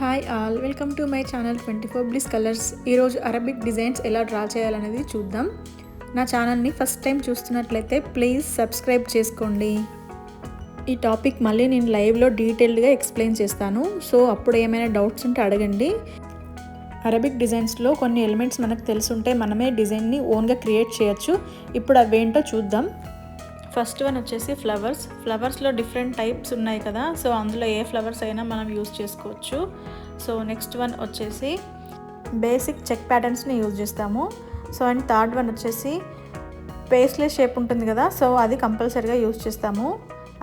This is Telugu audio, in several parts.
Hi all, welcome to my channel 24 bliss colours. ఈరోజు అరబిక్ డిజైన్స్ ఎలా డ్రా చేయాలనేది చూద్దాం. నా ఛానల్ని ఫస్ట్ టైం చూస్తున్నట్లయితే ప్లీజ్ సబ్స్క్రైబ్ చేసుకోండి. ఈ టాపిక్ మళ్ళీ నేను లైవ్లో డీటెయిల్డ్గా ఎక్స్ప్లెయిన్ చేస్తాను, సో అప్పుడు ఏమైనా డౌట్స్ ఉంటే అడగండి. అరబిక్ డిజైన్స్లో కొన్ని ఎలిమెంట్స్ మనకు తెలుసుంటే మనమే డిజైన్ని ఓన్గా క్రియేట్ చేయొచ్చు. ఇప్పుడు అవేంటో చూద్దాం. ఫస్ట్ వన్ వచ్చేసి ఫ్లవర్స్లో డిఫరెంట్ టైప్స్ ఉన్నాయి కదా, సో అందులో ఏ ఫ్లవర్స్ అయినా మనం యూజ్ చేసుకోవచ్చు. సో నెక్స్ట్ వన్ వచ్చేసి బేసిక్ చెక్ ప్యాటర్న్స్ని యూజ్ చేస్తాము. సో అండ్ థర్డ్ వన్ వచ్చేసి పేస్లే షేప్ ఉంటుంది కదా, సో అది కంపల్సరీగా యూజ్ చేస్తాము.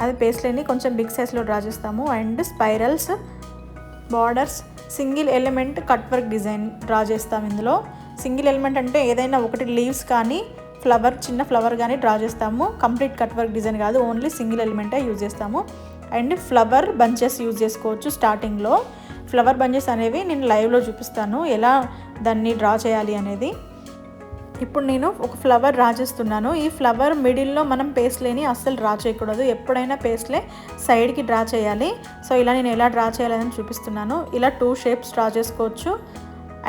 అది పేస్లేని కొంచెం బిగ్ సైజ్లో డ్రా చేస్తాము. And spirals, borders, single element cut work design draw చేస్తాము. ఇందులో సింగిల్ ఎలిమెంట్ అంటే ఏదైనా ఒకటి లీవ్స్ కానీ చిన్న ఫ్లవర్ కానీ డ్రా చేస్తాము. కంప్లీట్ కట్ వర్క్ డిజైన్ కాదు, ఓన్లీ సింగిల్ ఎలిమెంటే యూజ్ చేస్తాము. అండ్ ఫ్లవర్ బంచెస్ యూజ్ చేసుకోవచ్చు. స్టార్టింగ్లో ఫ్లవర్ బంచెస్ అనేవి నేను లైవ్లో చూపిస్తాను ఎలా దాన్ని డ్రా చేయాలి అనేది. ఇప్పుడు నేను ఒక ఫ్లవర్ డ్రా చేస్తున్నాను. ఈ ఫ్లవర్ మిడిల్లో మనం పేస్లేని అస్సలు డ్రా చేయకూడదు, ఎప్పుడైనా పేస్లే సైడ్కి డ్రా చేయాలి. సో ఇలా నేను ఎలా డ్రా చేయాలని చూపిస్తున్నాను. ఇలా 2 షేప్స్ డ్రా చేసుకోవచ్చు.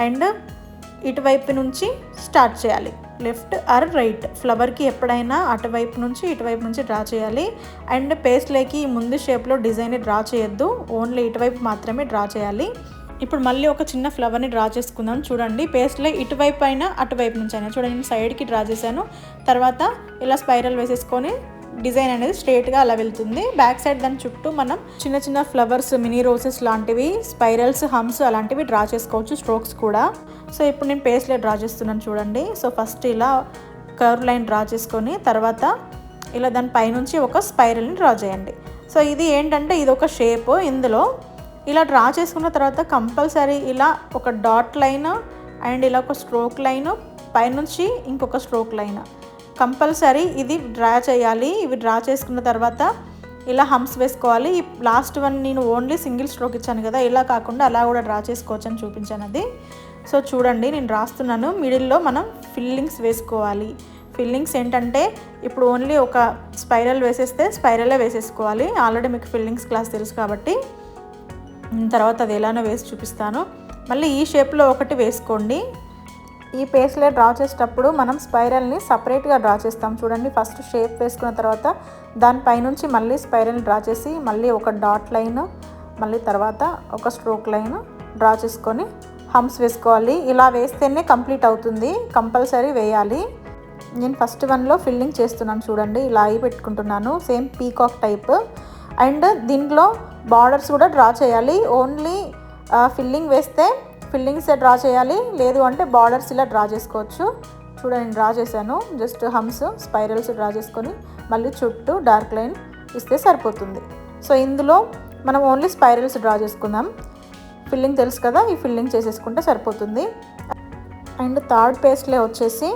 అండ్ ఇటువైపు నుంచి స్టార్ట్ చేయాలి, లెఫ్ట్ ఆర్ రైట్. ఫ్లవర్కి ఎప్పుడైనా అటువైపు నుంచి ఇటువైపు నుంచి డ్రా చేయాలి. అండ్ పేస్ట్లోకి ముందు షేప్లో డిజైన్ డ్రా చేయొద్దు, ఓన్లీ ఇటువైపు మాత్రమే డ్రా చేయాలి. ఇప్పుడు మళ్ళీ ఒక చిన్న ఫ్లవర్ని డ్రా చేసుకుందాం. చూడండి, పేస్ట్లో ఇటువైపు అయినా అటువైపు నుంచి అయినా చూడండి, నేను సైడ్కి డ్రా చేశాను. తర్వాత ఇలా స్పైరల్ వేసేసుకొని డిజైన్ అనేది స్ట్రేట్గా అలా వెళ్తుంది. బ్యాక్ సైడ్ దాని చుట్టూ మనం చిన్న చిన్న ఫ్లవర్స్, మినీ రోజెస్ లాంటివి, స్పైరల్స్, హమ్స్ అలాంటివి డ్రా చేసుకోవచ్చు, స్ట్రోక్స్ కూడా. సో ఇప్పుడు నేను పేస్ట్లో డ్రా చేస్తున్నాను చూడండి. సో ఫస్ట్ ఇలా కర్వ్ లైన్ డ్రా చేసుకొని తర్వాత ఇలా దాని పైనుంచి ఒక స్పైరల్ని డ్రా చేయండి. సో ఇది ఏంటంటే ఇది ఒక షేప్. ఇందులో ఇలా డ్రా చేసుకున్న తర్వాత కంపల్సరీ ఇలా ఒక డాట్ లైన్ అండ్ ఇలా ఒక స్ట్రోక్ లైన్, పైనుంచి ఇంకొక స్ట్రోక్ లైన్ కంపల్సరీ ఇది డ్రా చేయాలి. ఇవి డ్రా చేసుకున్న తర్వాత ఇలా హమ్స్ వేసుకోవాలి. ఈ లాస్ట్ వన్ నేను ఓన్లీ సింగిల్ స్ట్రోక్ ఇచ్చాను కదా, ఇలా కాకుండా అలా కూడా డ్రా చేసుకోవచ్చు అని చూపించాను అది. సో చూడండి, నేను రాస్తున్నాను. మిడిల్లో మనం ఫిల్లింగ్స్ వేసుకోవాలి. ఫిల్లింగ్స్ ఏంటంటే ఇప్పుడు ఓన్లీ ఒక స్పైరల్ వేసేస్తే స్పైరలే వేసేసుకోవాలి. ఆల్రెడీ మీకు ఫిల్లింగ్స్ క్లాస్ తెలుసు కాబట్టి తర్వాత అది ఎలానో వేసి చూపిస్తాను. మళ్ళీ ఈ షేప్లో ఒకటి వేసుకోండి. ఈ పేస్లే డ్రా చేసేటప్పుడు మనం స్పైరల్ని సపరేట్గా డ్రా చేస్తాం. చూడండి, ఫస్ట్ షేప్ వేసుకున్న తర్వాత దానిపైనుంచి మళ్ళీ స్పైరల్ డ్రా చేసి మళ్ళీ ఒక డాట్ లైన్, మళ్ళీ తర్వాత ఒక స్ట్రోక్ లైన్ డ్రా చేసుకొని హమ్స్ వేసుకోవాలి. ఇలా వేస్తేనే కంప్లీట్ అవుతుంది, కంపల్సరీ వేయాలి. నేను ఫస్ట్ వన్లో ఫిల్లింగ్ చేస్తున్నాను చూడండి, ఇలా అయి పెట్టుకుంటున్నాను, సేమ్ పీకాక్ టైప్. అండ్ దీంట్లో బార్డర్స్ కూడా డ్రా చేయాలి. ఓన్లీ ఫిల్లింగ్ వేస్తే ఫిల్లింగ్స్ డ్రా చేయాలి, లేదు అంటే బార్డర్స్ ఇలా డ్రా చేసుకోవచ్చు. చూడండి, నేను డ్రా చేశాను. జస్ట్ హమ్స్, స్పైరల్స్ డ్రా చేసుకొని మళ్ళీ చుట్టూ డార్క్ లైన్ ఇస్తే సరిపోతుంది. సో ఇందులో మనం ఓన్లీ స్పైరల్స్ డ్రా చేసుకుందాం. ఫిల్లింగ్ తెలుసు కదా, ఈ ఫిల్లింగ్ చేసేసుకుంటే సరిపోతుంది. అండ్ థర్డ్ పేస్ట్లో వచ్చేసి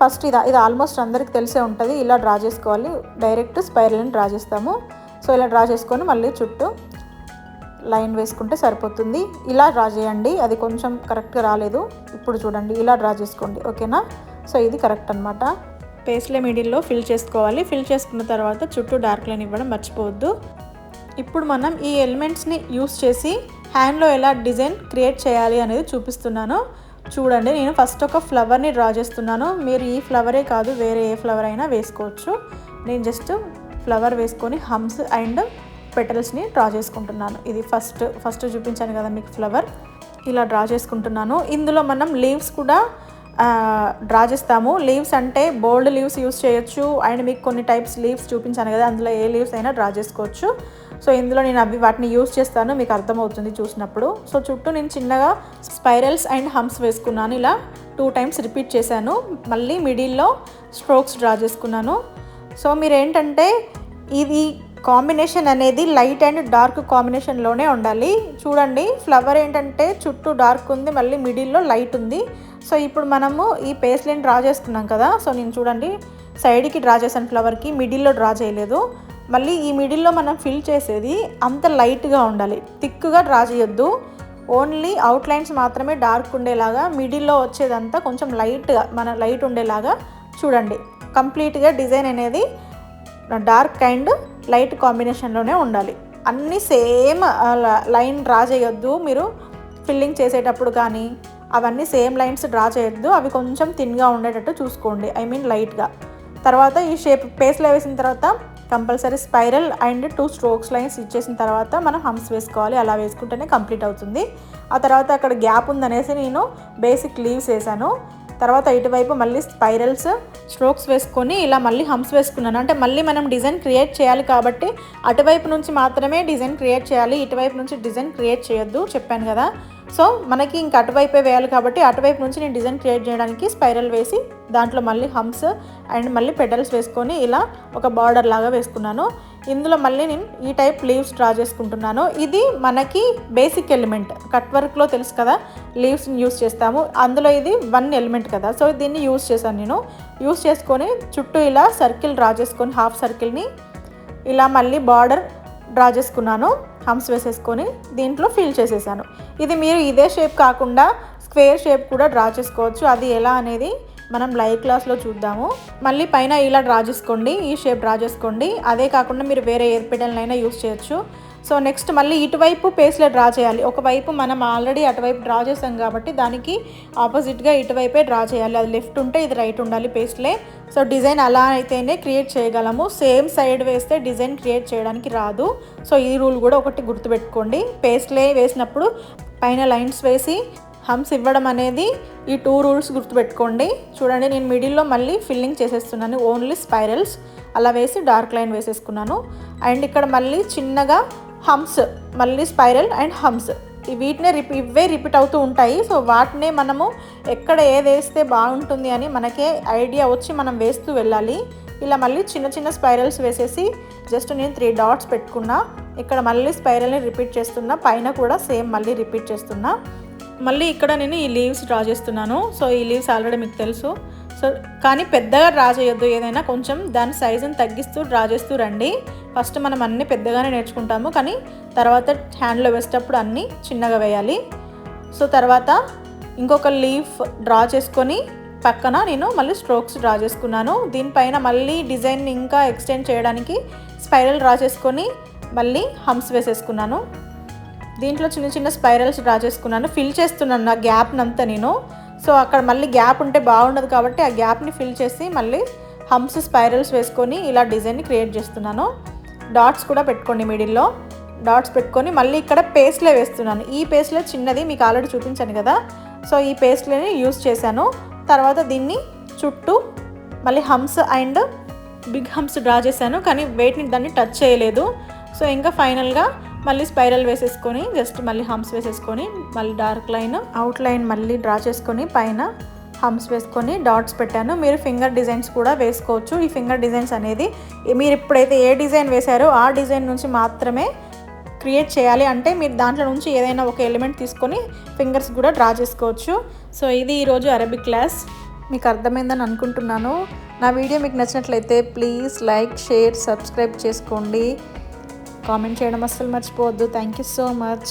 ఫస్ట్ ఇది ఆల్మోస్ట్ అందరికి తెలిసే ఉంటుంది. ఇలా డ్రా చేసుకోవాలి, డైరెక్ట్ స్పైరల్ని డ్రా చేస్తాము. సో ఇలా డ్రా చేసుకొని మళ్ళీ చుట్టూ లైన్ వేసుకుంటే సరిపోతుంది. ఇలా డ్రా చేయండి, అది కొంచెం కరెక్ట్గా రాలేదు. ఇప్పుడు చూడండి, ఇలా డ్రా చేసుకోండి, ఓకేనా? సో ఇది కరెక్ట్ అనమాట. పేస్ట్లే మిడిల్లో ఫిల్ చేసుకోవాలి. ఫిల్ చేసుకున్న తర్వాత చుట్టూ డార్క్ లైన్ ఇవ్వడం మర్చిపోవద్దు. ఇప్పుడు మనం ఈ ఎలిమెంట్స్ని యూస్ చేసి హ్యాండ్లో ఎలా డిజైన్ క్రియేట్ చేయాలి అనేది చూపిస్తున్నాను. చూడండి, నేను ఫస్ట్ ఒక ఫ్లవర్ని డ్రా చేస్తున్నాను. మీరు ఈ ఫ్లవరే కాదు, వేరే ఏ ఫ్లవర్ అయినా వేసుకోవచ్చు. నేను జస్ట్ ఫ్లవర్ వేసుకొని హమ్స్ అండ్ పెటల్స్ని డ్రా చేసుకుంటున్నాను. ఇది ఫస్ట్ చూపించాను కదా మీకు ఫ్లవర్, ఇలా డ్రా చేసుకుంటున్నాను. ఇందులో మనం లీవ్స్ కూడా డ్రా చేస్తాము. లీవ్స్ అంటే బోల్డ్ లీవ్స్ యూస్ చేయొచ్చు. అండ్ మీకు కొన్ని టైప్స్ లీవ్స్ చూపించాను కదా, అందులో ఏ లీవ్స్ అయినా డ్రా చేసుకోవచ్చు. సో ఇందులో నేను వాటిని యూస్ చేస్తాను, మీకు అర్థమవుతుంది చూసినప్పుడు. సో చుట్టూ నేను చిన్నగా స్పైరల్స్ అండ్ హమ్స్ వేసుకున్నాను. ఇలా 2 టైమ్స్ రిపీట్ చేశాను. మళ్ళీ మిడిల్లో స్ట్రోక్స్ డ్రా చేసుకున్నాను. సో మీరు ఏంటంటే ఇది కాంబినేషన్ అనేది లైట్ అండ్ డార్క్ కాంబినేషన్లోనే ఉండాలి. చూడండి, ఫ్లవర్ ఏంటంటే చుట్టూ డార్క్ ఉంది, మళ్ళీ మిడిల్లో లైట్ ఉంది. సో ఇప్పుడు మనము ఈ పేస్ట్ని డ్రా చేసుకున్నాం కదా, సో నేను చూడండి సైడ్కి డ్రా చేశాను ఫ్లవర్కి, మిడిల్లో డ్రా చేయలేదు. మళ్ళీ ఈ మిడిల్లో మనం ఫిల్ చేసేది అంత లైట్గా ఉండాలి, థిక్గా డ్రా చేయొద్దు. ఓన్లీ అవుట్లైన్స్ మాత్రమే డార్క్ ఉండేలాగా, మిడిల్లో వచ్చేదంతా కొంచెం లైట్ ఉండేలాగా చూడండి. కంప్లీట్గా డిజైన్ అనేది డార్క్ అండ్ లైట్ కాంబినేషన్లోనే ఉండాలి. అన్నీ సేమ్ లైన్ డ్రా చేయొద్దు. మీరు ఫిల్లింగ్ చేసేటప్పుడు కానీ అవన్నీ సేమ్ లైన్స్ డ్రా చేయొద్దు, అవి కొంచెం థిన్గా ఉండేటట్టు చూసుకోండి, ఐ మీన్ లైట్గా. తర్వాత ఈ షేప్ పేస్ట్లో వేసిన తర్వాత compulsory spiral and 2 strokes lines ఇచ్చేసిన తర్వాత మనం హమ్స్ వేసుకోవాలి. అలా వేసుకుంటేనే కంప్లీట్ అవుతుంది. ఆ తర్వాత అక్కడ గ్యాప్ ఉందనేసి నేను బేసిక్ లీవ్స్ వేసాను. తర్వాత ఇటువైపు మళ్ళీ స్పైరల్స్ స్ట్రోక్స్ వేసుకొని ఇలా మళ్ళీ హమ్స్ వేసుకున్నాను. అంటే మళ్ళీ మనం డిజైన్ క్రియేట్ చేయాలి కాబట్టి అటువైపు నుంచి మాత్రమే డిజైన్ క్రియేట్ చేయాలి, ఇటువైపు నుంచి డిజైన్ క్రియేట్ చేయొద్దు చెప్పాను కదా. సో మనకి ఇంక అటువైపే వేయాలి కాబట్టి అటువైపు నుంచి నేను డిజైన్ క్రియేట్ చేయడానికి స్పైరల్ వేసి దాంట్లో మళ్ళీ హమ్స్ అండ్ మళ్ళీ పెటల్స్ వేసుకొని ఇలా ఒక బార్డర్ లాగా వేసుకున్నాను. ఇందులో మళ్ళీ నేను ఈ టైప్ లీవ్స్ డ్రా చేసుకుంటున్నాను. ఇది మనకి బేసిక్ ఎలిమెంట్, కట్ వర్క్లో తెలుసు కదా లీవ్స్ని యూస్ చేస్తాము, అందులో ఇది 1 ఎలిమెంట్ కదా. సో దీన్ని యూస్ చేశాను నేను. యూస్ చేసుకొని చుట్టూ ఇలా సర్కిల్ డ్రా చేసుకొని హాఫ్ సర్కిల్ని ఇలా మళ్ళీ బార్డర్ డ్రా చేసుకున్నాను, హమ్స్ వేసేసుకొని దీంట్లో ఫిల్ చేసేసాను. ఇది మీరు ఇదే షేప్ కాకుండా స్క్వేర్ షేప్ కూడా డ్రా చేసుకోవచ్చు. అది ఎలా అనేది మనం లైవ్ క్లాస్లో చూద్దాము. మళ్ళీ పైన ఇలా డ్రా చేసుకోండి, ఈ షేప్ డ్రా చేసుకోండి. అదే కాకుండా మీరు వేరే ఎయిర్ పెటల్నైనా యూస్ చేయొచ్చు. సో నెక్స్ట్ మళ్ళీ ఇటువైపు పేస్లే డ్రా చేయాలి. ఒకవైపు మనం ఆల్రెడీ అటువైపు డ్రా చేసాం కాబట్టి దానికి ఆపోజిట్గా ఇటువైపే డ్రా చేయాలి. అది లెఫ్ట్ ఉంటే ఇది రైట్ ఉండాలి పేస్లే. సో డిజైన్ అలా అయితేనే క్రియేట్ చేయగలము, సేమ్ సైడ్ వేస్తే డిజైన్ క్రియేట్ చేయడానికి రాదు. సో ఈ రూల్ కూడా ఒకటి గుర్తుపెట్టుకోండి. పేస్లే వేసినప్పుడు పైన లైన్స్ వేసి హమ్స్ ఇవ్వడం అనేది ఈ 2 రూల్స్ గుర్తుపెట్టుకోండి. చూడండి నేను మిడిల్లో మళ్ళీ ఫిల్లింగ్ చేసేస్తున్నాను, ఓన్లీ స్పైరల్స్ అలా వేసి డార్క్ లైన్ వేసేసుకున్నాను. అండ్ ఇక్కడ మళ్ళీ చిన్నగా హమ్స్, మళ్ళీ స్పైరల్ అండ్ హమ్స్, వీటినే ఇవే రిపీట్ అవుతూ ఉంటాయి. సో వాటినే మనము ఎక్కడ ఏది వేస్తే బాగుంటుంది అని మనకే ఐడియా వచ్చి మనం వేస్తూ వెళ్ళాలి. ఇలా మళ్ళీ చిన్న చిన్న స్పైరల్స్ వేసేసి జస్ట్ నేను 3 డాట్స్ పెట్టుకున్నా. ఇక్కడ మళ్ళీ స్పైరల్ని రిపీట్ చేస్తున్నా, పైన కూడా సేమ్ మళ్ళీ రిపీట్ చేస్తున్నా. మళ్ళీ ఇక్కడ నేను ఈ లీవ్స్ డ్రా చేస్తున్నాను. సో ఈ లీవ్స్ ఆల్రెడీ మీకు తెలుసు. సో కానీ పెద్దగా డ్రా చేయొద్దు, ఏదైనా కొంచెం దాని సైజుని తగ్గిస్తూ డ్రా చేస్తూ రండి. ఫస్ట్ మనం అన్నీ పెద్దగానే నేర్చుకుంటాము, కానీ తర్వాత హ్యాండ్లో వేసేటప్పుడు అన్నీ చిన్నగా వేయాలి. సో తర్వాత ఇంకొక లీఫ్ డ్రా చేసుకొని పక్కన నేను మళ్ళీ స్ట్రోక్స్ డ్రా చేసుకున్నాను. దీనిపైన మళ్ళీ డిజైన్ ఇంకా ఎక్స్టెండ్ చేయడానికి స్పైరల్ డ్రా చేసుకొని మళ్ళీ హమ్స్ వేసేసుకున్నాను. దీంట్లో చిన్న చిన్న స్పైరల్స్ డ్రా చేసుకున్నాను, ఫిల్ చేస్తున్నాను నా గ్యాప్నంతా నేను. సో అక్కడ మళ్ళీ గ్యాప్ ఉంటే బాగుండదు కాబట్టి ఆ గ్యాప్ని ఫిల్ చేసి మళ్ళీ హమ్స్ స్పైరల్స్ వేసుకొని ఇలా డిజైన్ని క్రియేట్ చేస్తున్నాను. డాట్స్ కూడా పెట్టుకోండి, మిడిల్లో డాట్స్ పెట్టుకొని మళ్ళీ ఇక్కడ పేస్ట్లే వేస్తున్నాను. ఈ పేస్ట్లే చిన్నది మీకు ఆల్రెడీ చూపించాను కదా. సో ఈ పేస్ట్లని యూస్ చేశాను. తర్వాత దీన్ని చుట్టూ మళ్ళీ hums and big hums draw చేశాను, కానీ వెయిట్ని దాన్ని టచ్ చేయలేదు. సో ఇంకా ఫైనల్గా మళ్ళీ స్పైరల్ వేసేసుకొని జస్ట్ మళ్ళీ హమ్స్ వేసేసుకొని మళ్ళీ డార్క్ లైన్ అవుట్ లైన్ మళ్ళీ డ్రా చేసుకొని పైన హమ్స్ వేసుకొని డాట్స్ పెట్టాను. మీరు ఫింగర్ డిజైన్స్ కూడా వేసుకోవచ్చు. ఈ ఫింగర్ డిజైన్స్ అనేది మీరు ఇప్పుడైతే ఏ డిజైన్ వేశారో ఆ డిజైన్ నుంచి మాత్రమే క్రియేట్ చేయాలి. అంటే మీరు దాంట్లో నుంచి ఏదైనా ఒక ఎలిమెంట్ తీసుకొని ఫింగర్స్ కూడా డ్రా చేసుకోవచ్చు. సో ఇది ఈరోజు అరబిక్ క్లాస్, మీకు అర్థమైందని అనుకుంటున్నాను. నా వీడియో మీకు నచ్చినట్లయితే ప్లీజ్ లైక్, షేర్, సబ్స్క్రైబ్ చేసుకోండి. కామెంట్ చేయడం అస్సలు మర్చిపోవద్దు. Thank you so much.